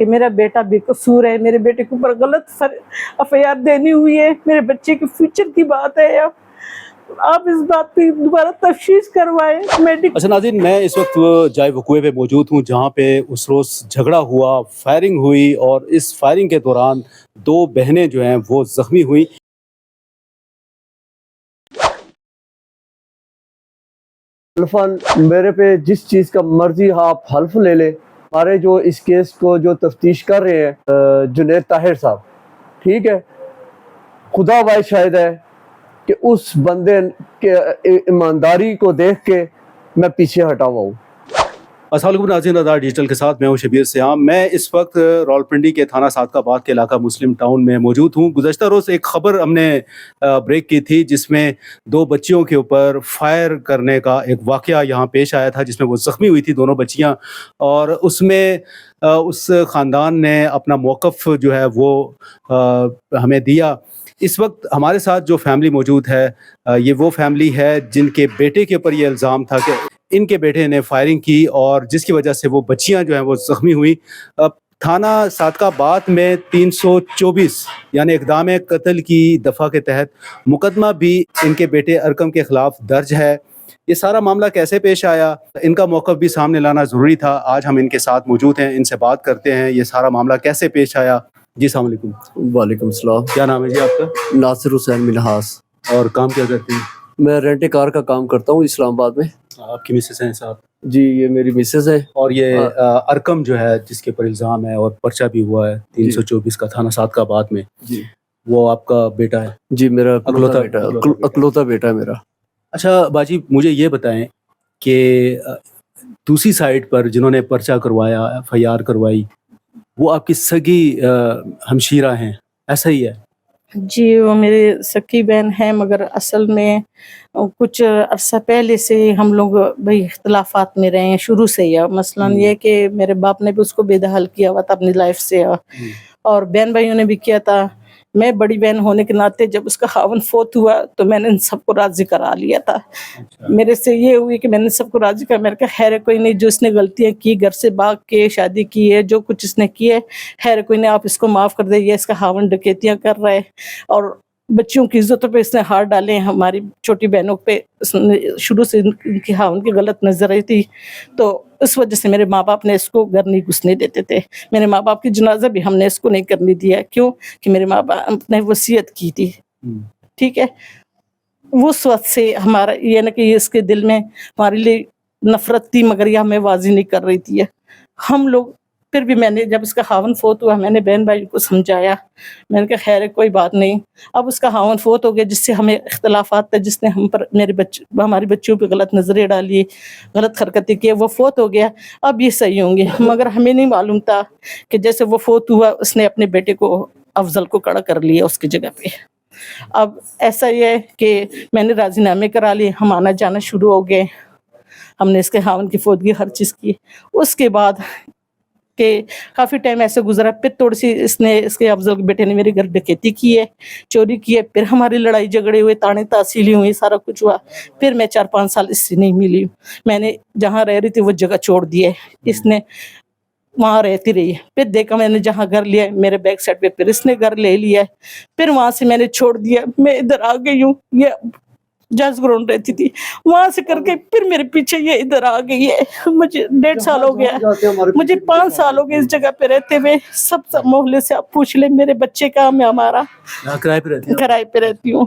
कि मेरा बेटा बेकसूर है, मेरे बेटे के ऊपर गलत एफआईआर देनी हुई है, मेरे बच्चे के फ्यूचर की बात है। आप इस बात की दोबारा तफ्तीश करवाएं। अच्छा नाज़रीन, मैं इस वक्त जाए वक़ूए पे मौजूद हूँ जहाँ पे उस रोज़ झगड़ा हुआ, फायरिंग हुई और इस फायरिंग के दौरान 2 बहनें जो हैं वो ज़ख्मी हुई। हल्फन मेरे पे जिस चीज़ का मर्जी आप हल्फ ले ले, हमारे जो इस केस को जो तफ्तीश कर रहे हैं जुनैद ताहिर साहब, ठीक है, खुदा वाहिद शाहिद है कि उस बंदे के ईमानदारी को देख के मैं पीछे हटा हुआ हूँ। अस्सलाम वालेकुम नाज़रीन, आज़ाद डिजिटल के साथ मैं हूँ शबीर सियाम। मैं इस वक्त रावलपिंडी के थाना सादकाबाद के इलाका मुस्लिम टाउन में मौजूद हूँ। गुज़श्ता रोज़ एक ख़बर हमने ब्रेक की थी जिसमें 2 बच्चियों के ऊपर फायर करने का एक वाक़या यहाँ पेश आया था जिसमें वो ज़ख्मी हुई थी दोनों बच्चियाँ, और उसमें उस ख़ानदान ने अपना मौक़िफ़ जो है वो हमें दिया। इस वक्त हमारे साथ जो फैमिली मौजूद है ये वो फैमिली है जिनके बेटे के ऊपर ये इल्ज़ाम था कि इनके बेटे ने फायरिंग की और जिसकी वजह से वो बच्चियां जो हैं वो ज़ख्मी हुई। थाना सादकाबाद में 324 यानी इक़दाम कत्ल की दफ़ा के तहत मुकदमा भी इनके बेटे अरकम के ख़िलाफ़ दर्ज है। ये सारा मामला कैसे पेश आया, इनका मौक़िफ़ भी सामने लाना ज़रूरी था। आज हम इनके साथ मौजूद हैं, इनसे बात करते हैं ये सारा मामला कैसे पेश आया। जी अस्सलाम वालेकुम। वालेकुम सलाम। क्या नाम है जी आपका? नासिर हुसैन मिनहास। और काम क्या करते हैं? मैं रेंट कार का काम करता हूँ इस्लामाबाद में। आपकी मिसेस हैं साहब? जी, ये मेरी मिसेस है। और ये अरकम जो है जिसके ऊपर इल्ज़ाम है और पर्चा भी हुआ है 324 का थाना सादकाबाद में, जी, वो आपका बेटा है? जी, मेरा अकलौता बेटा है मेरा। अच्छा बाजी, मुझे ये बताएं कि दूसरी साइड पर जिन्होंने पर्चा करवाया, एफआईआर करवाई, वो आपकी सगी हमशीरा हैं, ऐसा ही है? जी, वो मेरी सगी बहन है, मगर असल में कुछ अरसा पहले से हम लोग भाई इख्तिलाफात में रहे हैं शुरू से ही। मसलन ये कि मेरे बाप ने भी उसको बेदखल किया हुआ था अपनी लाइफ से, और बहन भाइयों ने भी किया था। मैं बड़ी बहन होने के नाते जब उसका खावन फोत हुआ तो मैंने इन सबको राजी करा लिया था। मेरे से ये हुई कि मैंने सबको राजी कर, मैंने कहा खैर कोई नहीं, जो इसने गलतियां की, घर से भाग के शादी की है, जो कुछ इसने किया है, खैर कोई नहीं, आप इसको माफ़ कर दे। ये इसका खावन डकैतियां कर रहा है और बच्चियों की इज्जतों पे इसने हाथ डाले हैं। हमारी छोटी बहनों पे शुरू से इनकी खावन की गलत नजर आई थी, तो उस वजह से मेरे माँ बाप ने इसको घर नहीं घुसने देते थे। मेरे माँ बाप की जनाजा भी हमने इसको नहीं करने दिया। क्यों? कि मेरे माँ बाप ने वसीयत की थी, ठीक है। उस वक्त से हमारा ये न कि इसके दिल में हमारे लिए नफरत थी, मगर यह हमें वाजी नहीं कर रही थी। हम लोग फिर भी, मैंने जब इसका खावन फोत हुआ मैंने बहन भाई को समझाया, मैंने कहा खैर कोई बात नहीं। अब उसका खावन फोत हो गया जिससे हमें इख्तिलाफात थे, जिसने हम पर हमारी बच्चियों पे गलत नजरें डाली, गलत हरकतें की, वो फोत हो गया। अब ये सही होंगे, मगर हमें नहीं मालूम था कि जैसे वो फोत हुआ उसने अपने बेटे को, अफजल को, खड़ा कर लिया उसकी जगह पे। अब ऐसा ही है कि मैंने राजीनामे करा लिए, हम आना जाना शुरू हो गए, हमने इसके खावन की फौतगी हर चीज़ की। उसके बाद के काफ़ी टाइम ऐसे गुजरा, फिर थोड़ी सी इसके अफजल के बेटे ने मेरे घर डकैती की है, चोरी की है, फिर हमारी लड़ाई झगड़े हुए, ताने तहसीली हुई, सारा कुछ हुआ। फिर मैं 4-5 साल इससे नहीं मिली। मैंने जहाँ रह रही थी वो जगह छोड़ दी है, इसने वहाँ रहती रही है। फिर देखा मैंने जहाँ घर लिया है, मेरे बैक साइड पे फिर इसने घर ले लिया है, फिर वहाँ से मैंने छोड़ दिया, मैं इधर आ गई हूँ। ये जज ग्राउंड रहती थी, वहां से करके फिर मेरे पीछे ये इधर आ गई है। मुझे 1.5 साल हो गया, मुझे 5 साल हो गए इस जगह पे रहते हुए। सब मोहल्ले से आप पूछ ले, मेरे बच्चे का, मैं हमारा किराए पे रहती हूँ।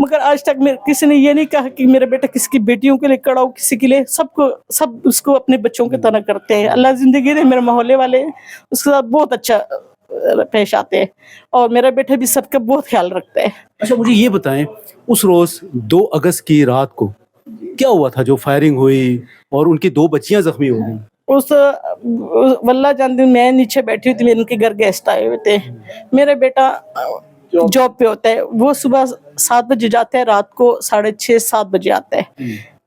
मगर आज तक किसी ने ये नहीं कहा कि मेरा बेटा किसी बेटियों के लिए खड़ा हो, किसी के लिए। सब उसको अपने बच्चों की तरह करते हैं। अल्लाह जिंदगी दे, मेरे मोहल्ले वाले उसके साथ बहुत अच्छा पेश आते हैं, और मेरा बेटा भी सबका बहुत ख्याल रखता है। अच्छा मुझे ये बताएं, उस रोज 2 अगस्त की रात को क्या हुआ था जो फायरिंग हुई और उनकी 2 बच्चियां जख्मी हो गई? उस वल्लाह जानती, मैं नीचे बैठी हुई थी, उनके घर गेस्ट आए हुए थे। मेरा बेटा जॉब पे होता है, वो सुबह 7 बजे जाता है, रात को 6:30-7 बजे आता है।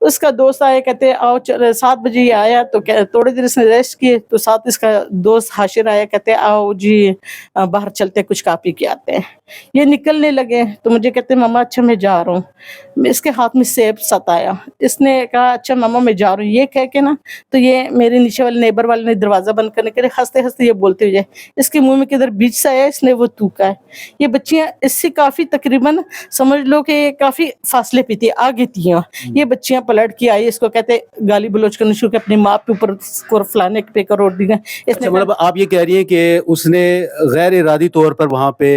उसका दोस्त आया, कहते आओ 7 बजे ये आया, तो थोड़ी देर इसने रेस्ट की, तो साथ इसका दोस्त हाशिर आया, कहते आओ जी बाहर चलते कुछ खा पी के आते हैं। ये निकलने लगे तो मुझे कहते मामा अच्छा मैं जा रहा हूँ। इसके हाथ में सेब सताया, इसने कहा अच्छा मामा मैं जा रहा हूँ, ये कह के ना तो ये मेरे नीचे वाले नेबर वाले ने दरवाजा बंद करने के लिए हंसते हंसते ये बोलते हुए इसके मुंह में किधर बीज से आया, इसने वो थूका है। ये बच्चियां इससे काफी तकरीबन समझ लो कि काफी फासले पे थी, आगे थी। ये बच्चियां पलट के आई, इसको कहते गाली बलोच करने शुरू अपनी माँ के ऊपर फलाने पे करोड़ दी। अच्छा, मतलब आप ये कह रही हैं कि उसने गैर इरादी तौर पर वहाँ पे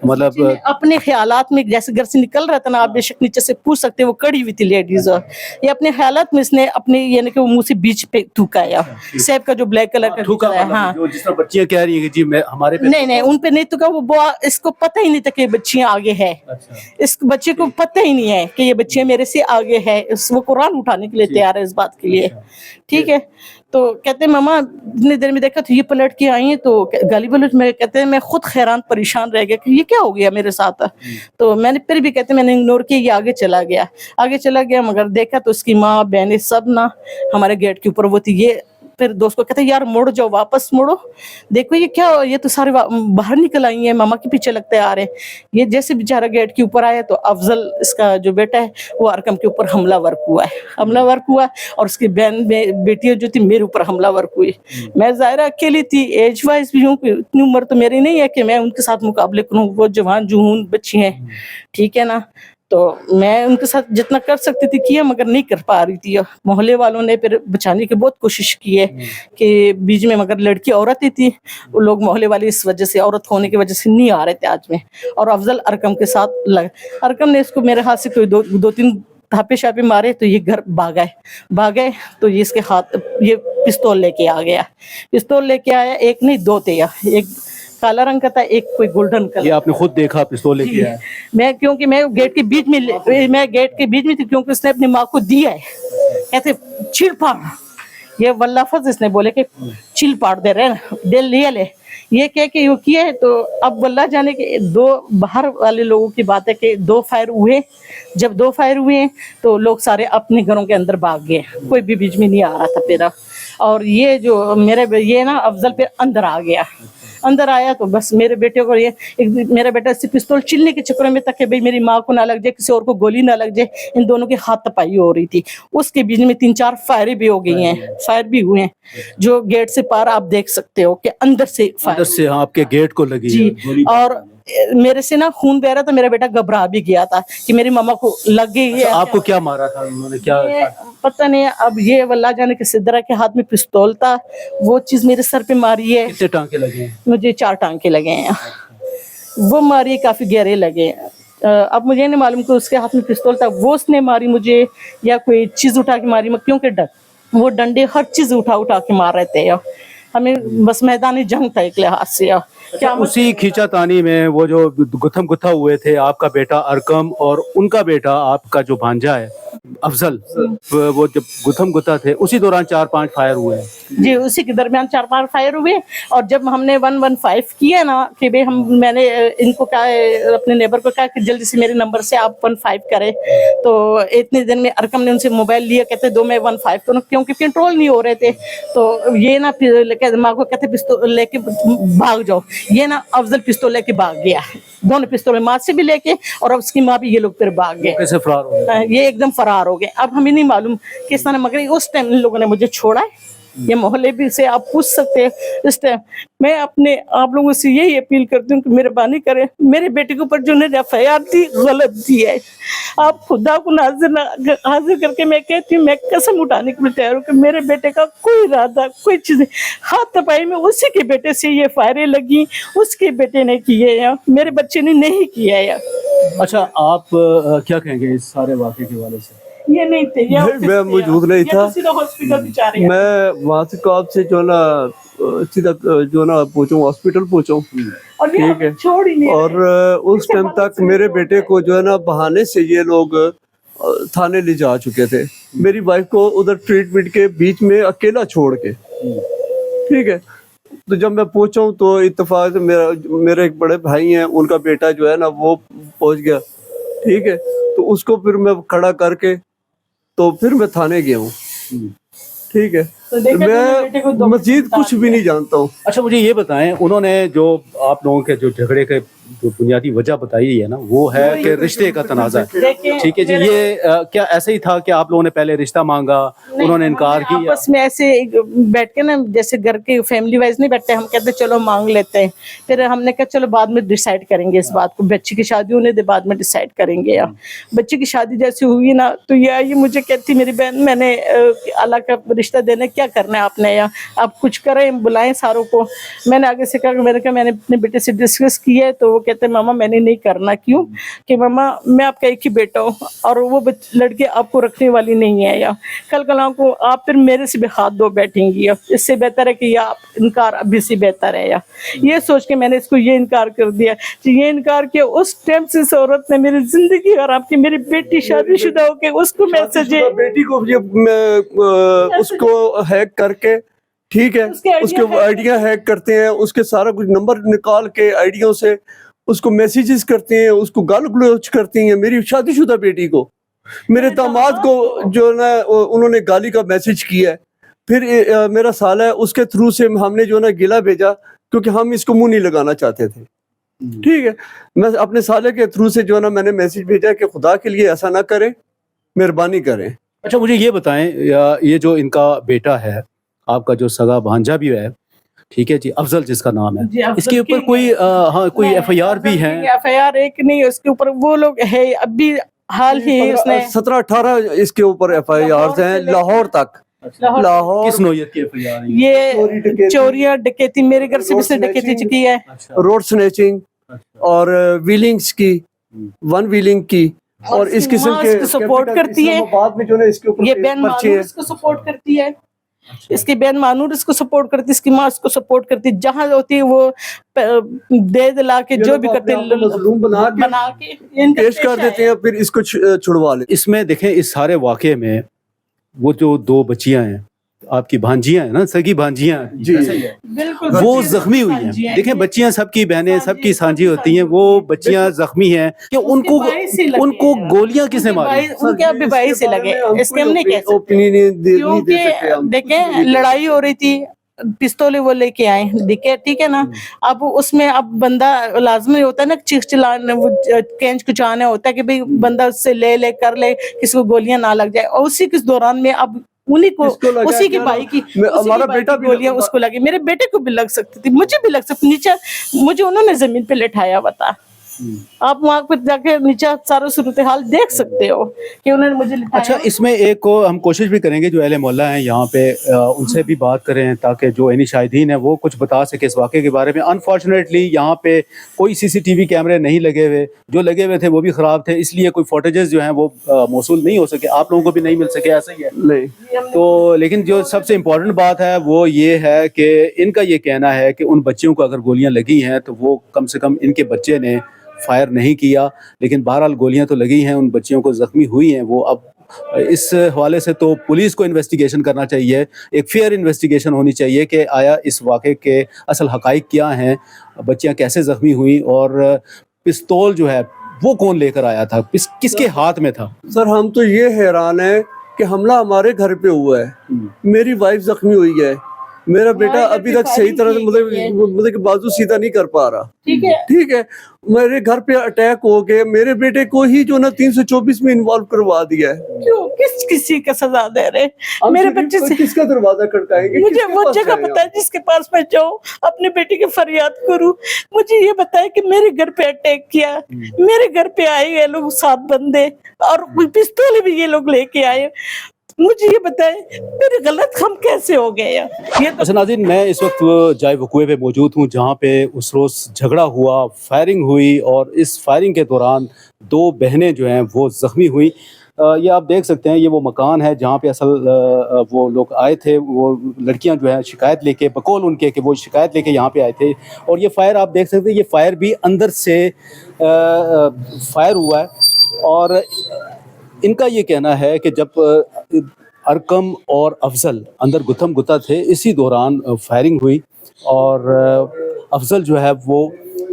मतलब अपने ख्यालात में जैसे घर से निकल रहा था ना, आप बेशक नीचे से पूछ सकते हैं, वो कड़ी हुई थी लेडीज, और ये अपने ख्यालात में इसने अपने यानी कि वो मुंह से बीच पे थूकाया, सेब का जो ब्लैक कलर का थूका, है। हाँ, जो जिस तरह बच्चियां कह रही हैं कि जी मैं हमारे पे नहीं उन पे नहीं थूका, वो इसको पता ही नहीं था कि बच्चियां आगे है। अच्छा। इस बच्चे को पता ही नहीं है कि ये बच्चियां मेरे से आगे है, वो कुरान उठाने के लिए तैयार है इस बात के लिए। ठीक है, तो कहते मामा इतनी देर में देखा तो ये पलट के आई हैं, तो गाली बलोच में कहते हैं मैं खुद हैरान परेशान रह गया कि ये क्या हो गया मेरे साथ। तो मैंने फिर भी कहते मैंने इग्नोर किया, ये आगे चला गया, मगर देखा तो उसकी माँ बहनें सब ना हमारे गेट के ऊपर वो थी। ये फिर दोस्त को कहते यार मुड़ जाओ, वापस मुड़ो, देखो ये क्या, ये तो सारे बाहर निकल आई हैं, मामा के पीछे लगते आ रहे हैं। ये जैसे बेचारा गेट के ऊपर आया तो अफजल इसका जो बेटा है वो अरकम के ऊपर हमलावर हुआ और उसकी बहन बेटियां जो थी मेरे ऊपर हमलावर हुई। मैं ज़ाहिरा अकेली थी, एज वाइज भी हूँ, इतनी उम्र तो मेरी नहीं है कि मैं उनके साथ मुकाबले करूँ, वो जवान जून बच्ची हैं, ठीक है ना। तो मैं उनके साथ जितना कर सकती थी किया, मगर नहीं कर पा रही थी। मोहल्ले वालों ने फिर बचाने की बहुत कोशिश की है कि बीच में, मगर लड़की औरत ही थी, वो लोग मोहल्ले वाले इस वजह से, औरत होने की वजह से नहीं आ रहे थे आज में। और अफजल अरकम के साथ लगा, अरकम ने इसको मेरे हाथ से कोई दो तीन थापे शापे मारे तो ये घर भाग गए तो ये इसके हाथ ये पिस्तौल लेके आया, एक नहीं दो थे, एक काला रंग का था, एक कोई गोल्डन कलर। ये आपने खुद देखा पिस्तौल लेके आया? क्योंकि मैं गेट के बीच में थी, क्योंकि उसने अपनी माँ को दिया है, कहते चिल पाड़, ये वल्लाफज इसने बोले कि चिल पाड़ दे रहे दे लिया ले, ये कह के यो किया है। तो अब वल्ला जाने के दो बाहर वाले लोगों की बात है कि 2 फायर हुए। जब 2 फायर हुए तो लोग सारे अपने घरों के अंदर भाग गए, कोई भी बीच में नहीं आ रहा था मेरा। और ये जो ये ना अफजल पे अंदर आया तो बस मेरे बेटे को मेरा बेटा इसी पिस्तौल चिलने के चक्कर में था कि भाई मेरी माँ को ना लग जाए, किसी और को गोली ना लग जाए, इन दोनों की हाथ तपाई हो रही थी। उसके बीच में 3-4 फायर भी हो गई हैं, फायर भी हुए हैं, जो गेट से पार आप देख सकते हो कि अंदर से आपके गेट को लगी जी। और मेरे से ना खून बह रहा था, मेरा बेटा घबरा भी गया था कि मेरी मामा को लग गई है। आपको क्या मारा था उन्होंने, क्या पता नहीं, अब ये वल्ला जाने के सिद्धरा के हाथ में पिस्तौल था, वो चीज मेरे सर पे मारी है। कितने टांके लगे हैं? मुझे 4 टांके लगे हैं, वो मारी काफी गहरे लगे। अब मुझे नहीं मालूम कि उसके हाथ में पिस्तौल था, वो उसने मारी मुझे या कोई चीज उठा के मारी, क्योंकि वो डंडे हर चीज उठा के मार रहे थे। हमें बस मैदानी जंग था एक लिहाज से। क्या उसी खींचातानी में वो जो गुथम गुथा हुए थे आपका बेटा अरकम और उनका बेटा आपका जो भांजा है अफजल, वो जब गुथम गुथा थे उसी दौरान 4-5 फायर हुए जी, उसी के दरमियान 4-5 फायर हुए। और जब हमने 115 किया ना कि भाई मैंने इनको कहा, अपने नेबर को कहा कि जल्दी से मेरे नंबर से आप 15 करें, तो इतने दिन में अरकम ने उनसे मोबाइल लिया, कहते 2 में 15 करो, क्योंकि कंट्रोल नहीं हो रहे थे। तो ये ना माँ को कहते पिस्तौल लेके भाग जाओ, ये ना अफजल पिस्तौल लेके भाग गया, दोनों पिस्तौल माँ से भी लेके और अब उसकी माँ भी, ये लोग फिर भाग गए। कैसे फरार हो गए? ये एकदम फरार हो गए। अब हमें नहीं मालूम किस तरह, मगर उस टाइम इन लोगों ने मुझे छोड़ा है। ये मोहल्ले भी से आप पूछ सकते हैं इस टाइम। मैं अपने आप लोगों से यही अपील करती हूँ कि मेहरबानी करें, मेरे बेटे के ऊपर जो FIR थी गलत दी है। आप खुदा को हाजिर करके मैं कहती हूँ, मैं कसम उठाने के लिए तैयार हूँ कि मेरे बेटे का कोई इरादा, कोई चीज़ हाथ तपाई में उसी के बेटे से ये फायरें लगी, उसके बेटे ने किए हैं, मेरे बच्चे ने नहीं किया है। अच्छा, आप क्या कहेंगे इस सारे वाक़े के वाले से? ये नहीं थे, मैं मौजूद नहीं था, हॉस्पिटल मैं वहाँ से कब से जो ना सीधा जो ना पहुँचा हॉस्पिटल पहुँचा, ठीक है। छोड़ ही नहीं और उस टाइम तक मेरे बेटे को जो है ना बहाने से ये लोग थाने ले जा चुके थे, मेरी वाइफ को उधर ट्रीटमेंट के बीच में अकेला छोड़ के, ठीक है। तो जब मैं पहुंचा हूँ तो इत्तेफाक से मेरे एक बड़े भाई हैं, उनका बेटा जो है ना वो पहुंच गया, ठीक है। तो उसको फिर मैं खड़ा करके تو پھر میں تھانے گیا ہوں. ٹھیک ہے, تو دیکھا بیٹے کو میں مزید کچھ بھی نہیں جانتا ہوں. اچھا مجھے یہ بتائیں, انہوں نے جو آپ لوگوں کے جو جھگڑے کے جو بنیادی وجہ بتائی ہے نا, وہ ہے کہ رشتے کا تنازع ہے. ٹھیک ہے جی, یہ کیا ایسا ہی تھا کہ آپ لوگوں نے پہلے رشتہ مانگا, انہوں نے انکار کیا؟ آپس میں ایسے بیٹھ کے نا, جیسے گھر کے فیملی وائز نہیں بیٹھتے, ہم کہتے چلو مانگ لیتے ہیں. پھر ہم نے کہا چلو بعد میں ڈیسائیڈ کریں گے اس بات کو, بچی کی شادی ہونے دے بعد میں ڈیسائیڈ کریں گے. بچی کی شادی جیسی ہوئی نا, تو یہ مجھے کہتی میری بہن, میں نے اللہ کا رشتہ دینے کیا کرنا ہے آپ نے, یا آپ کچھ کریں, بلائیں ساروں کو. میں نے آگے سے کہا, میں نے کہا میں نے اپنے بیٹے سے ڈسکس کیا ہے, تو وہ کہتے ہیں ماما میں نے نہیں کرنا. کیوں کہ ماما میں آپ کا ایک ہی بیٹا ہوں, اور وہ لڑکی آپ کو رکھنے والی نہیں ہے, یا کل کو آپ پھر میرے سے بھی ہاتھ دھو بیٹھیں گی, اس سے بہتر ہے کہ یا انکار ابھی سے بہتر ہے. یا یہ سوچ کے میں نے اس کو یہ انکار کر دیا. یہ انکار کیا, اس ٹائم سے اس عورت نے میری زندگی خراب کی. میری بیٹی شادی شدہ ہو کے اس کو میسج, بیٹی کو اس کو ہیک کر کے, ٹھیک ہے, اس کے آئیڈیا ہیک کرتے ہیں, اس کے سارا کچھ نمبر نکال کے آئیڈیوں سے اس کو میسیجز کرتے ہیں, اس کو گال گلوچ کرتی ہیں میری شادی شدہ بیٹی کو. میرے داماد کو جو نا انہوں نے گالی کا میسج کیا ہے. پھر میرا سالہ ہے, اس کے تھرو سے ہم نے جو نا گلا بھیجا, کیونکہ ہم اس کو منہ نہیں لگانا چاہتے تھے. ٹھیک ہے, میں اپنے سالے کے تھرو سے جو نا میں نے میسج بھیجا کہ خدا کے لیے ایسا نہ کریں, مہربانی کریں. اچھا مجھے یہ بتائیں, یہ جو ان کا بیٹا ہے, آپ کا جو سگا بھانجا بھی ہے, ٹھیک ہے جی, افضل جس کا نام ہے, اس کے اوپر کوئی کوئی ایف آئی آر بھی ہے؟ ایف آئی آر ایک نہیں, اس کے اوپر وہ لوگ ہے ابھی حال ہی اس نے 17-18 اس کے اوپر ایف آئی آرز ہیں لاہور تک. لاہور کس نوعیت کی ایف آئی آر؟ یہ چوریاں, ڈکیتی, میرے گھر سے بھی اس نے ڈکیتی چکی ہے, روڈ سنیچنگ اور ویلنگز کی, ون ویلنگ کی, اور اس قسم کے سپورٹ کرتی ہے. بعد میں جو ہے اس کے اوپر یہ بہن مانور اس کو سپورٹ کرتی ہے, اس کی بہن مانور اس کو سپورٹ کرتی ہے, اس کی ماں اس کو سپورٹ کرتی ہے. جہاں ہوتی ہے وہ دے دلا کے جو بھی کرتے مظلوم بنا کے پیش کر دیتے ہیں, پھر اس کو چھڑوا لیتے. اس میں دیکھیں, اس سارے واقعے میں وہ جو دو بچیاں ہیں, آپ کی بھانجیاں ہیں نا, سگی بھانجیاں, جی بالکل وہ زخمی ہوئی ہیں. دیکھیں بچیاں سب کی بہنیں, سب کی سانجی ہوتی ہیں, وہ بچیاں زخمی ہیں کہ ان کو گولیاں کس نے ماری؟ ان کے ابھی بھائی سے لگے, اس کے ہم نہیں کہہ سکتے, کیونکہ دیکھیں لڑائی ہو رہی تھی, پستولے وہ لے کے آئے, دیکھے ٹھیک ہے نا. اب اس میں اب بندہ لازمی ہوتا ہے نا, چیخ چلانا, وہ کینچ کچانا ہوتا ہے کہ بھئی بندہ اس سے لے کر لے, کسی کو گولیاں نہ لگ جائے. اور اسی کس دوران میں اب انہی کو اسی کے بھائی کی ہمارا بیٹا گولیاں اس کو لگی, میرے بیٹے کو بھی لگ سکتی تھی, مجھے بھی لگ سکتی. نیچے مجھے انہوں نے زمین پہ لٹھایا ہوا تھا. آپ وہاں پر جا کے نیچے سارا صورتحال دیکھ سکتے ہو کہ انہوں نے مجھے لٹھایا. اچھا, اس میں ایک کو ہم کوشش بھی کریں گے جو اہل محلہ ہیں یہاں پہ, ان سے بھی بات کریں تاکہ جو عینی شاہدین ہیں وہ کچھ بتا سکے اس واقعے کے بارے میں. انفارچونیٹلی یہاں پہ کوئی سی سی ٹی وی کیمرے نہیں لگے ہوئے, جو لگے ہوئے تھے وہ بھی خراب تھے, اس لیے کوئی فوٹیجز جو ہیں وہ موصول نہیں ہو سکے, آپ لوگوں کو بھی نہیں مل سکے. ایسا ہی ہے نہیں تو, لیکن جو سب سے امپورٹنٹ بات ہے وہ یہ ہے کہ ان کا یہ کہنا ہے کہ ان بچیوں کو اگر گولیاں لگی ہیں تو وہ کم سے کم ان کے بچے نے فائر نہیں کیا, لیکن بہرحال گولیاں تو لگی ہیں, ان بچیوں کو زخمی ہوئی ہیں وہ. اب اس حوالے سے تو پولیس کو انویسٹیگیشن کرنا چاہیے, ایک فیئر انویسٹیگیشن ہونی چاہیے کہ آیا اس واقعے کے اصل حقائق کیا ہیں, بچیاں کیسے زخمی ہوئیں, اور پستول جو ہے وہ کون لے کر آیا تھا, کس کے ہاتھ میں تھا. سر ہم تو یہ حیران ہیں کہ حملہ ہمارے گھر پہ ہوا ہے, میری وائف زخمی ہوئی ہے, میرا بیٹا ابھی تک صحیح طرح سے مطلب کہ بازو سیدھا نہیں کر پا رہا. ٹھیک ہے, میرے گھر پہ اٹیک ہو گئے, میرے بیٹے کو ہی جو نا 324 میں انوالو کروا دیا ہے. کیوں, کسی کا سزا دے رہے میرے بچے سے؟ کس کا دروازہ کھٹکائیں گے؟ مجھے وہ جگہ پتا ہے جس کے پاس میں جاؤں اپنے بیٹے کی فریاد کروں. مجھے یہ بتائے کہ میرے گھر پہ اٹیک کیا, میرے گھر پہ آئے یہ لوگ 7 بندے, اور پستول بھی یہ لوگ لے کے آئے. مجھے یہ بتائیں میرے غلط ہم کیسے ہو گئے ہیں؟ اچھا ناظرین, میں اس وقت جائے وقوعے پہ موجود ہوں جہاں پہ اس روز جھگڑا ہوا, فائرنگ ہوئی, اور اس فائرنگ کے دوران 2 بہنیں جو ہیں وہ زخمی ہوئی. یہ آپ دیکھ سکتے ہیں, یہ وہ مکان ہے جہاں پہ اصل وہ لوگ آئے تھے, وہ لڑکیاں جو ہیں شکایت لے کے, بقول ان کے کہ وہ شکایت لے کے یہاں پہ آئے تھے. اور یہ فائر آپ دیکھ سکتے ہیں, یہ فائر بھی اندر سے فائر ہوا ہے, اور ان کا یہ کہنا ہے کہ جب ارکم اور افضل اندر گتھم گتا تھے اسی دوران فائرنگ ہوئی, اور افضل جو ہے وہ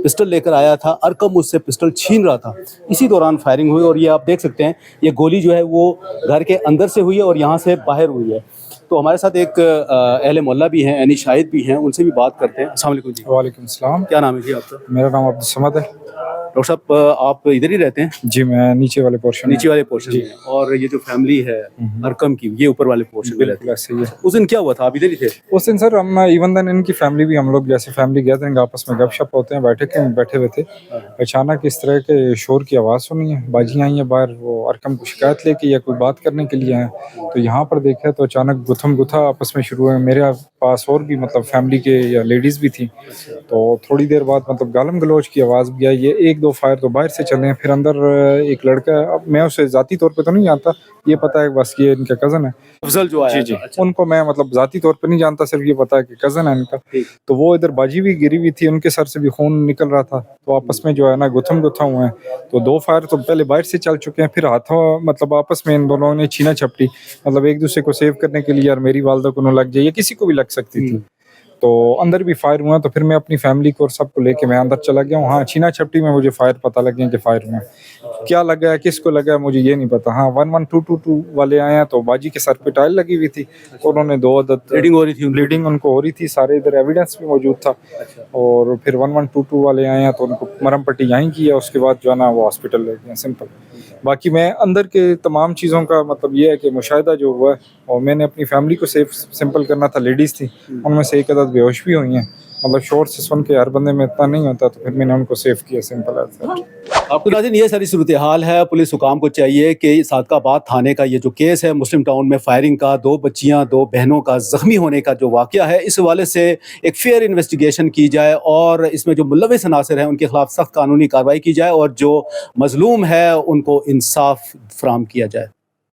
پسٹل لے کر آیا تھا، ارکم اس سے پسٹل چھین رہا تھا، اسی دوران فائرنگ ہوئی اور یہ آپ دیکھ سکتے ہیں یہ گولی جو ہے وہ گھر کے اندر سے ہوئی ہے اور یہاں سے باہر ہوئی ہے۔ تو ہمارے ساتھ ایک اہل محلہ بھی ہیں، یعنی شاہد بھی ہیں، ان سے بھی بات کرتے ہیں۔ السلام علیکم جی۔ وعلیکم السلام، کیا نام ہے جی آپ کا؟ میرا نام عبدالصمد ہے ڈاکٹر صاحب آپ ادھر ہی رہتے ہیں؟ جی، میں نیچے والے پورشن نیچے والے پورشن میں، اور یہ جو فیملی ہے ارکم کی یہ اوپر والے پورشن میں رہتی ہے۔ ایسے ہی ہے۔ اس دن کیا ہوا تھا، آپ ادھر ہی تھے؟ اس دن سر ہم ایون دن ان کی فیملی بھی، ہم لوگ جیسے فیملی گیدرنگ آپس میں گپ شپ ہوتے ہیں، بیٹھے ہوئے تھے، اچانک اس طرح کے شور کی آواز سنی ہے، باجی آئی ہیں باہر، وہ ارکم کو شکایت لے کے یا کوئی بات کرنے کے لیے آئے، تو یہاں پر دیکھا تو اچانک گتھم گتھا آپس میں شروع ہوئے۔ میرے پاس اور بھی مطلب فیملی کے یا لیڈیز بھی تھیں، تو تھوڑی دیر بعد مطلب گالم گلوچ کی آواز بھی آئی، یہ ایک دو فائر تو باہر سے چلے ہیں، پھر اندر ایک لڑکا ہے، اب میں اسے ذاتی طور پہ تو نہیں جانتا، یہ پتا ہے بس یہ ان کا کزن ہے، افضل جو آیا جی ان کو میں مطلب ذاتی طور پہ نہیں جانتا، صرف یہ پتا ہے کہ کزن ہے ان کا، تو وہ ادھر باجی بھی گری ہوئی تھی، ان کے سر سے بھی خون نکل رہا تھا، تو آپس میں جو ہے نا گتھم گتھا ہوئے ہیں، تو دو فائر تو پہلے باہر سے چل چکے ہیں، پھر ہاتھوں مطلب آپس میں ان دونوں نے چھینا چھپٹی، مطلب ایک دوسرے کو سیو کرنے کے لیے، اور میری والدہ کو نہ لگ جائے یا کسی کو بھی لگ سکتی تھی، تو اندر بھی فائر ہوا، تو پھر میں اپنی فیملی کو اور سب کو لے کے میں اندر چلا گیا ہوں۔ ہاں چھینا چھپٹی میں مجھے فائر پتہ لگ گیا کہ فائر ہوا، کیا لگا ہے کس کو لگا ہے مجھے یہ نہیں پتا۔ ہاں 11222 والے آئے ہیں، تو باجی کے سر پہ ٹائل لگی ہوئی تھی، تو انہوں نے 2 عدد بلیڈنگ ہو رہی تھی، بلیڈنگ ان کو ہو رہی تھی، سارے ادھر ایویڈنس بھی موجود تھا، اور پھر 1122 والے آئے ہیں تو ان کو مرم پٹی یہیں کی ہے، اس کے بعد جو ہے نا وہ ہاسپٹل لے گئے، سمپل۔ باقی میں اندر کے تمام چیزوں کا مطلب یہ ہے کہ مشاہدہ جو ہوا ہے، اور میں نے اپنی فیملی کو سیف سمپل کرنا تھا، لیڈیز تھی، ان میں سے ایک عدد بے ہوش بھی ہوئی ہیں، مطلب شور سے سن کے ہر بندے میں اتنا نہیں ہوتا، تو پھر میں نے ان کو سیف کیا، سمپل ہے۔ آپ کو ناظرین یہ ساری صورتحال ہے، پولیس حکام کو چاہیے کہ صادق آباد تھانے کا یہ جو کیس ہے مسلم ٹاؤن میں فائرنگ کا، 2 بچیاں 2 بہنوں کا زخمی ہونے کا جو واقعہ ہے، اس حوالے سے ایک فیئر انویسٹیگیشن کی جائے، اور اس میں جو ملوث عناصر ہیں ان کے خلاف سخت قانونی کارروائی کی جائے، اور جو مظلوم ہے ان کو انصاف فراہم کیا جائے۔